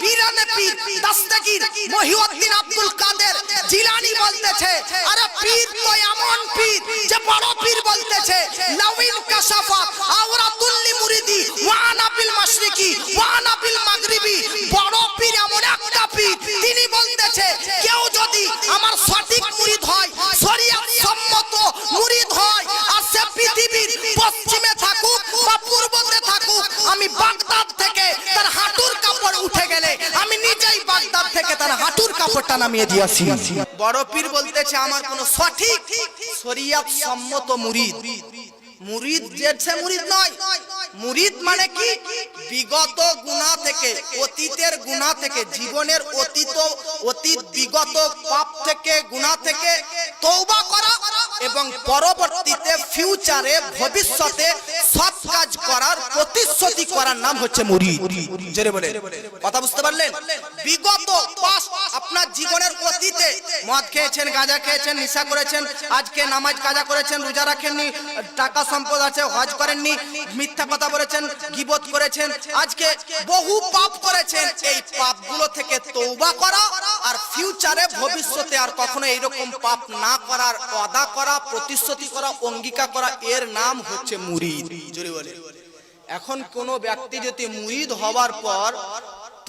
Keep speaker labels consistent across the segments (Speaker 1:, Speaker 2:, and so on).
Speaker 1: পীরানে পীর দস্তগীর মহিউদ্দিন আব্দুল কাদের জিলানী বলতেছে, আরে পীর তো এমন পীর যে বড় পীর বলতেছে, লাউইন কাশাফাত আওরাতুল লিমুরিদি ওয়া আনা বিল মাশরিকি ওয়া আনা বিল মাগরিবি। বড় পীর এমন একটা পীর, তিনি বলতেছে কেউ যদি আমার সঠিক মুরিদ হয়, শরীয়ত সম্মত মুরিদ হয়, আর সে পৃথিবীর পশ্চিমে থাকুক বা পূর্বতে থাকুক, আমি বাগদাদ থেকে তার হাঁটুর কাপড় উঠে গেলে আমি নিজেই বাগদাদ থেকে তার হাঁটুর কাপড়টা নামিয়ে দিয়েছি। বড় পীর বলতেছে আমার কোন সঠিক শরীয়ত সম্মত মুরিদ। মুরিদ যে মুরিদ নয়, মুরিদ মানে কি? বিগত গুনাহ থেকে, অতীতের গুনাহ থেকে, জীবনের অতীত বিগত পাপ থেকে, গুনাহ থেকে তওবা করা এবং পরবর্তীতে ফিউচারে ভবিষ্যতে সৎ কাজ করার প্রতিশ্রুতি করার নাম হচ্ছে মুরিদ। জোরে বলে কথা বুঝতে পারলেন? বিগত পাস আপনার জীবনের অতীতে মদ খেয়েছেন, গাঁজা খেয়েছেন, নেশা করেছেন, আজকে নামাজ কাজা করেছেন, রোজা রাখেননি, টাকা সম্পদ আছে, হজ করেননি, মিথ্যা কথা বলেছেন, গীবত করেছেন, আজকে বহু পাপ করেছেন। এই পাপগুলো থেকে তওবা করা আর ফিউচারে ভবিষ্যতে আর কখনো এইরকম পাপ না করার ওয়াদা করা, প্রতিশ্রুতি করা, অঙ্গীকার করা, এর নাম হচ্ছে মুরিদ। জোরে বলে। এখন কোন ব্যক্তি যদি মুরিদ হওয়ার পর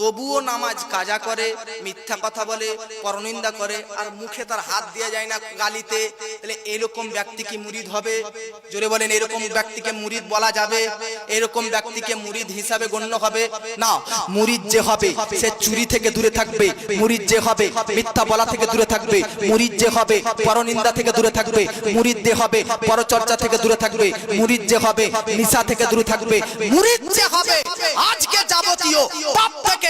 Speaker 1: তবুও নামাজ কাজা করে, মিথ্যা কথা বলে, পরনিন্দা করে, আর মুখে তার হাত দেওয়া যায় না গালিতে, তাহলে এরকম ব্যক্তি কি মুরিদ হবে? জোরে বলেন, এরকম ব্যক্তিকে মুরিদ বলা যাবে? এরকম ব্যক্তিকে মুরিদ হিসাবে গণ্য হবে না। মুরিদ যে হবে সে চুরি থেকে দূরে থাকবে, মুরিদ যে হবে মিথ্যা বলা থেকে দূরে থাকবে, মুরিদ যে হবে পরনিন্দা থেকে দূরে থাকবে, মুরিদ যে হবে পরচর্চা থেকে দূরে থাকবে, মুরিদ যে হবে নিশা থেকে দূরে থাকবে, মুরিদ যে হবে আজকে যাবতীয় পাপ থেকে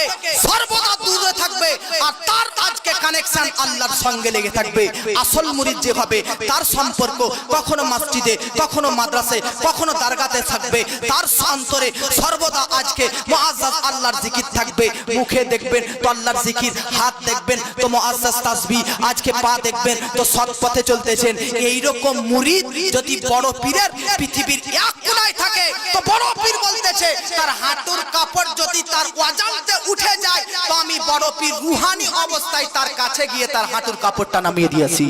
Speaker 1: সর্বদা দূরে থাকবে, আর তার আজকে কানেকশন আল্লাহর সঙ্গে লেগে থাকবে। আসল মুরিদ যে হবে তার সম্পর্ক কখনো মসজিদে, কখনো মাদ্রাসায়, কখনো দরগাতে থাকবে, তার অন্তরে সর্বদা আজকে মুআজ্জাজ আল্লাহর জিকির থাকবে। মুখে দেখবেন তো আল্লাহর জিকির, হাত দেখবেন তো মুআজ্জাজ তাসবিহ, আজকে পা দেখবেন তো সৎ পথে চলতেছেন। এই রকম মুরিদ যদি বড় পীরের পৃথিবীর এক কোণায় থাকে, তো বড় পীর বলতেছে তার হাঁটুর কাপড় যদি তার ওয়াজানতে উঠে যায়, তো আমি বড় পীর রুহানি অবস্থায় তার কাছে গিয়ে তার হাঁটুর কাপড়টা নামিয়ে দিয়েছি।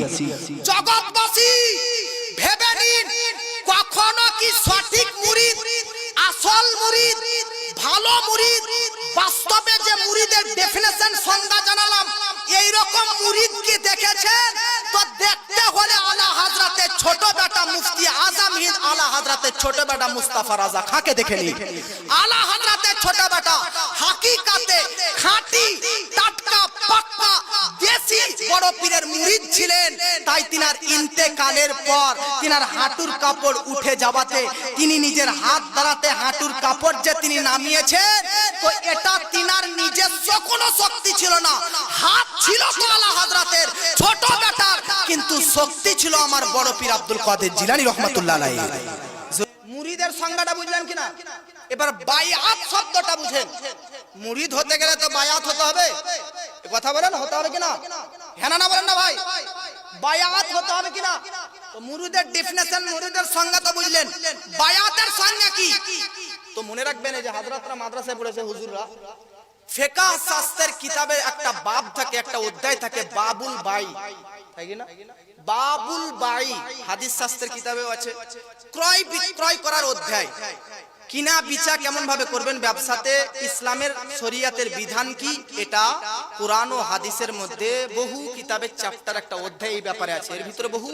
Speaker 1: জগৎবাসী ভেবে নিন, কখনো কি সঠিক মুরিদ, আসল মুরিদ, ভালো মুরিদ, বাস্তবে যে মুরিদের ডেফিনেশন সংজ্ঞা জানালাম, এই রকম মুরিদ কি দেখেছেন? তো দেখতে হলে আলা হযরতের ছোট বেটা মুফতি আজম হিন্দ আলা হযরতের ছোট বেটা মুস্তাফা রাজা খাকে দেখে নিন। আলা হযরতের ছোট বেটা হাকিকাতে খাঁটি টাটকা পাক্কা দেশি বড় পীরের মুরিদ ছিলেন। তাই তিনার ইন্তেকালের পর তিনার হাঁটুর কাপড় উঠে যাওয়াতে তিনি নিজের হাত দ্বারাতে হাঁটুর কাপড় যে তিনি নামিয়েছেন, তো এটা তিনার নিজস্ব কোনো শক্তি ছিল না। হাত ছিল তো আলা হযরতের ছোট বেটার, কিন্তু শক্তি ছিল আমার বড় পীর আব্দুল কাদের জিলানী রাহমাতুল্লাহ আলাইহি। মুরিদের সংজ্ঞাটা বুঝলেন কিনা? এবার বায়াত শব্দটা বুঝেন। মুরিদ হতে গেলে তো বায়াত হতে হবে, কথা বলেন, হতে হবে কিনা? হ্যাঁ না বলেন না ভাই? বায়াত হতে হবে কিনা? তো মুরিদের ডেফিনেশন, মুরিদের সংজ্ঞা তো বুঝলেন, বায়াতের সংজ্ঞা কি? তো মনে রাখবেন, এই যে হযরতরা মাদ্রাসায় পড়েছে হুজুররা, ফিকহ শাস্ত্রের কিতাবে একটা বাব থাকে, একটা অধ্যায় থাকে, বাবুল বাই, তাই কি না? বাবুল বাই হাদিস শাস্ত্রের কিতাবেও আছে। ক্রয় বিক্রয় করার অধ্যায়, কিনা বিচা কেমন ভাবে করবেন ব্যবসাতে, ইসলামের শরীয়তের বিধান কি, এটা কুরআন ও হাদিসের মধ্যে বহু কিতাবের চ্যাপ্টার একটা অধ্যায় এই ব্যাপারে আছে। এর ভিতরে বহু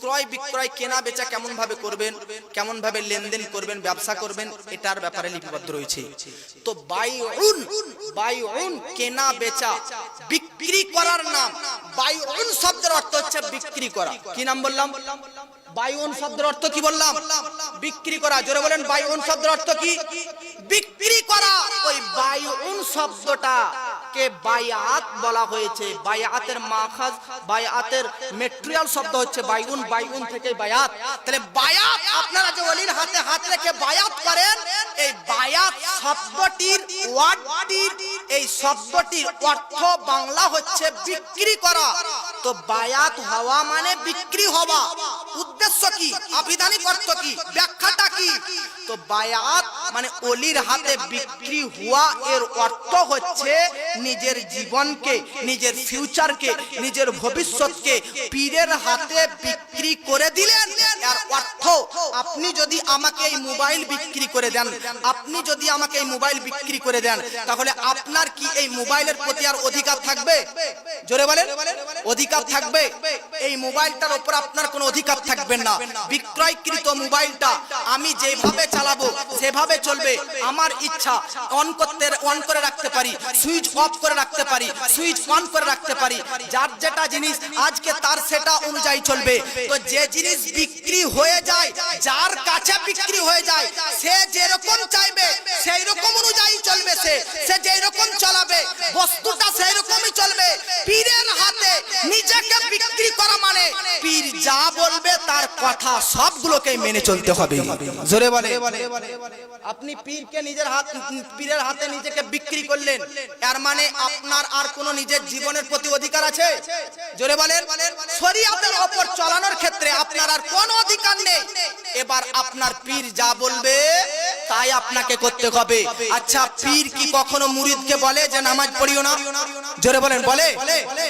Speaker 1: ক্রয় বিক্রয়, কেনা বেচা কেমন ভাবে করবেন, কেমন ভাবে লেনদেন করবেন, ব্যবসা করবেন, এটার ব্যাপারে লিপিবদ্ধ রয়েছে। তো বাইউন কেনা বেচা, বিক্রি করার নাম। বাইউন শব্দের অর্থ হচ্ছে বিক্রি করা। কি নাম বললাম? বাইউন শব্দের অর্থ কি বললাম? বিক্রি করা। জোরে বলেন, বাইউন শব্দের অর্থ কি? বিক্রি করা। ওই বাইউন শব্দটা কে বায়াত বলা হয়েছে। বায়াতের মাখাজ, বায়াতের ম্যাটেরিয়াল শব্দ হচ্ছে বাইউন, বাইউন থেকে বায়াত। তাহলে বায়াত, আপনারা যে ওলির হাতে হাত রেখে বায়াত করেন, এই বায়াত শব্দটির ওয়ার্ডটির, এই শব্দটির অর্থ বাংলা হচ্ছে বিক্রি করা। তো বায়াত হওয়া মানে বিক্রি হওয়া। উদ্দেশ্য কি, আবিধানিক অর্থ কি, ব্যাখ্যাটা কি? তো বায়াত মানে ওলির হাতে বিক্রি হওয়া, এর অর্থ হচ্ছে নিজের জীবনকে, নিজের ফিউচারকে, নিজের ভবিষ্যৎকে পীরের হাতে বিক্রি করে দিলেন। এর অর্থ আপনি যদি আমাকে এই মোবাইল বিক্রি করে দেন, আপনি যদি আমাকে এই মোবাইল বিক্রি করে দেন, তাহলে আপনার কি এই মোবাইলের প্রতি আর অধিকার থাকবে? জোরে বলেন, অধিকার থাকবে? এই মোবাইলটার উপর আপনার কোনো অধিকার থাকবে না। বিক্রয়কৃত মোবাইলটা আমি যেভাবে চালাবো সেভাবে চলবে। আমার ইচ্ছা অন করে রাখতে পারি, সুইচ অফ করে রাখতে পারি, সুইচ অন করে রাখতে পারি। যার যেটা জিনিস আজকে তার সেটা অনুযায়ী চলবে। তো যে জিনিস বিক্রি হয়ে যায়, যার কাছে বিক্রি হয়ে যায়, সে যেরকম চাইবে সেই রকম অনুযায়ী চলবে। সে যেই রকম চালাবে বস্তুটা সেই রকমই চলবে। পীরের হাতে নিজেকে বিক্রি করা মানে পীর যা বলবে তার কথা সবগুলোকে মেনে চলতে হবে। জোরে বলে। আপনি পীরকে পীরের হাতে নিজেকে বিক্রি করলেন, এর মানে আপনার আর কোনো নিজের জীবনের প্রতি অধিকার আছে? জোরে বলেন। শরীয়তের উপর চালানোর ক্ষেত্রে আপনার আর কোনো অধিকার নেই। এবার আপনার পীর যা বলবে তাই আপনাকে করতে হবে। আচ্ছা, পীর কি কখনো মুরিদকে বলে যে নামাজ পড়িও না? জোরে বলেন, বলে?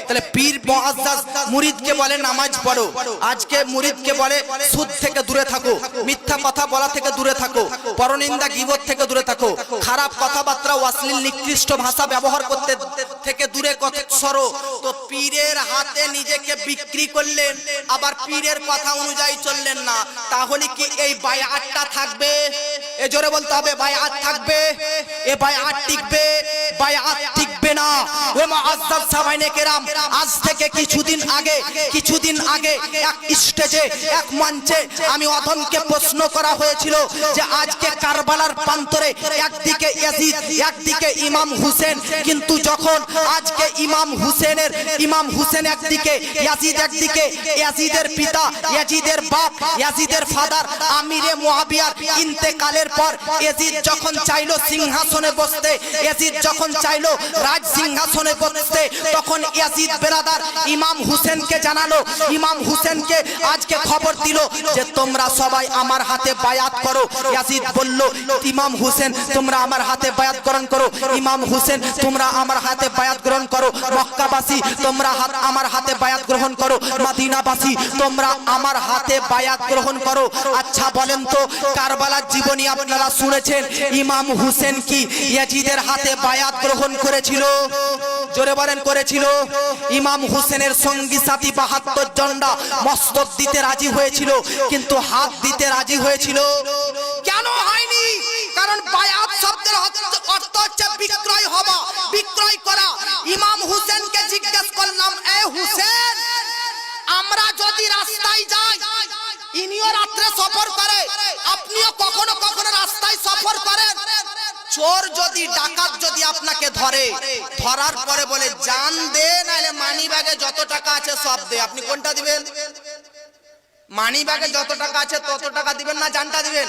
Speaker 1: তাহলে পীর মুআজ্জাজ মুরিদকে বলে নামাজ পড়ো। আজকে মুরিদকে বলে সুদ থেকে দূরে থাকো, মিথ্যা কথা বলা থেকে দূরে থাকো, পরনিন্দা গীবত থেকে দূরে থাকো, খারাপ কথাবার্তা অশ্লীল নিকৃষ্ট ভাষা ব্যবহার করতে থেকে দূরে সরো। তো পীরের হাতে নিজেকে বিক্রি করলেন, আবার পীরের কথা অনুযায়ী চললেন না, তাহলে কি এই বায়াতটা থাকবে? এ জোরে বলতে হবে, বায়াত থাকবে? এ বায়াত টিকবে? বায়াত টিকবে না। ওই মুআজ্জাজ সাহাবায়ে কেরাম, আজ থেকে কিছুদিন আগে এক স্টেজে, এক মঞ্চে আমি অধমকে প্রশ্ন করা হয়েছিল যে আজকে কারবালার প্রান্তরে একদিকে ইয়াজিদ, একদিকে ইমাম হুসেন, কিন্তু যখন আজকে ইমাম হুসেন একদিকে, ইয়াজিদ একদিকে, ইয়াজিদের পিতা, ইয়াজিদের বাপ, ইয়াজিদের ফাদার আমিরে মুআবিয়ার ইন্তেকালের পর ইয়াজিদ যখন চাইলো সিংহাসনে বসতে, ইয়াজিদ যখন চাইলো রাজ সিংহাসনে বসতে, তখন ইয়াজিদ বেরাদার ইমাম হুসেনকে জানালো, ইমাম হুসেনকে আজকে খবর দিল যে তোমরা সবাই আমার হাতে বায়াত করো। ইয়াজিদ বলল, ইমাম হুসেন তোমরা আমার হাতে বায়াত গ্রহণ করো, ইমাম হুসেন তোমরা আমার হাতে বায়াত গ্রহণ করো, মক্কাবাসী তোমরা আমার হাতে বায়াত গ্রহণ করো, মদিনাবাসী তোমরা আমার হাতে বায়াত গ্রহণ করো। আচ্ছা বলেন তো, কারবালার জীবনী আপনারা শুনেছেন, ইমাম হুসেন কি ইয়াজিদের হাতে বায়াত গ্রহণ করেছিল? জোরে বলেন, করেছিল? ইমাম হুসেনের সঙ্গী সাথী 72 জনরা মস্তক দিতে রাজি হয়েছিল, কিন্তু হাত দিতে রাজি হয়েছিল? কেন হয়নি? কারণ বায়াত শব্দের অর্থ হচ্ছে বিক্রয় হওয়া, বিক্রয় করা। ইমাম হুসেনকে জিজ্ঞেস করলাম, এ হুসেন, আমরা যদি রাস্তায় যাই, ইনিও রাত্রে সফর করে, আপনিও কখনো কখনো রাস্তায় সফর করেন, চোর যদি, ডাকাত যদি আপনাকে ধরে, ধরার পরে বলে জান দে নাহলে মানি ব্যাগে যত টাকা আছে সব দে, আপনি কোনটা দিবেন? মানি ব্যাগে যত টাকা আছে তত টাকা দিবেন না জানটা দিবেন?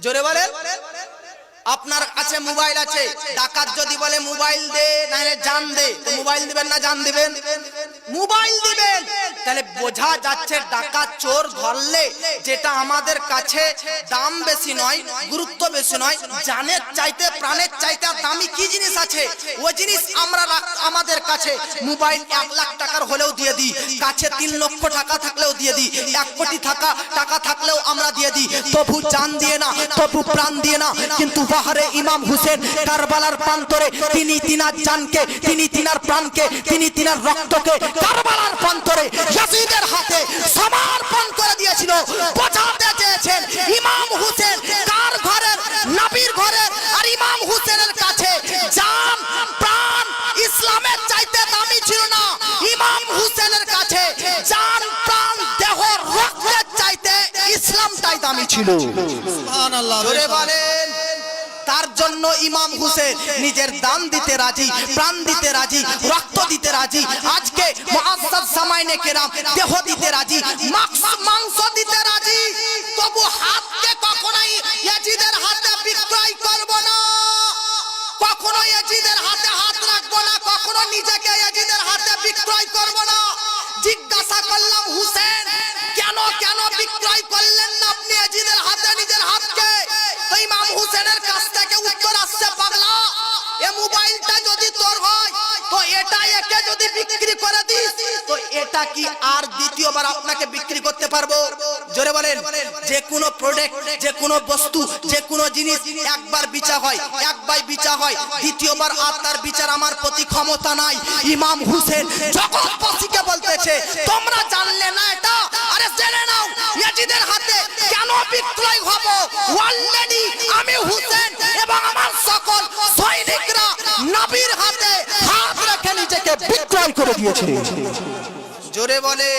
Speaker 1: জোরে বলেন। আপনার কাছে মোবাইল আছে, ডাকাত যদি বলে মোবাইল দে নাহলে জান দে, তো মোবাইল দিবেন না জান দিবেন? মোবাইল দিবেন। তাহলে বোঝা যাচ্ছে ডাকাত চোর ধরলে যেটা আমাদের কাছে দাম বেশি নয়, গুরুত্ব বেশি নয়, জানের চাইতে প্রাণের চাইতে দামি কি জিনিস আছে ওই জিনিস আমরা আমাদের কাছে মোবাইল 1 লাখ টাকার হলেও দিয়ে দিই, কাছে 3 লক্ষ টাকা থাকলেও দিয়ে দিই, 1 কোটি টাকা থাকলেও আমরা দিয়ে দিই, তবু জান দিয়ে না, তবু প্রাণ দিয়ে না। কিন্তু বাহারে ইমাম হুসেন কারবালার প্রান্তরে তিনি তিনার জানকে, তিনি তিনার প্রাণকে, তিনি তিনার রক্তকে কারবালার প্রান্তরে ইয়াজিদের হাতে সমর্পণ করে দিয়েছিল। বোঝাতে চেয়েছেন ইমাম হুসেন কার ঘরের? নবীর ঘরের। আর ইমাম হুসেনের কাছে জান প্রাণ ইসলামের চাইতে দামি ছিল না, ইমাম হুসেনের কাছে জান প্রাণ দেহ রক্তের চাইতে ইসলামটাই দামি ছিল। সুবহানাল্লাহ। জোরে বলেন। তার জন্য ইমাম হুসেন নিজের দান দিতে রাজি, প্রাণ দিতে রাজি, রক্ত দিতে রাজি। আজকে মুআজ্জাজ সামাইনে কেরাম দেহ দিতে রাজি, মাংস দিতে রাজি, তবু হাতকে কখনোই ইয়াজিদের হাতে বিক্রয় করব না, কখনো ইয়াজিদের হাতে হাত রাখবো না, কখনো নিজেকে ইয়াজিদের হাতে বিক্রয় করব না। এটা কি আর দ্বিতীয়বার আপনাকে বিক্রি করতে পারবো? জোরে বলেন। যে কোনো প্রোডাক্ট, যে কোনো বস্তু, যে কোনো জিনিস একবার বিচার হয়, একবার বিচার হয়, দ্বিতীয়বার আর তার বিচার আমার প্রতি ক্ষমতা নাই। ইমাম হুসেন জগৎবাসীকে বলতেছে, তোমরা জানলে না এটা? আরে জেনে নাও, ইয়াজিদের হাতে কেন বিক্রয় হব? অলরেডি আমি হুসেন এবং আমার সকল সৈনিকরা নবীর হাতে হাত রেখে নিজেকে বিক্রয় করে দিয়েছে। জোরে বলে।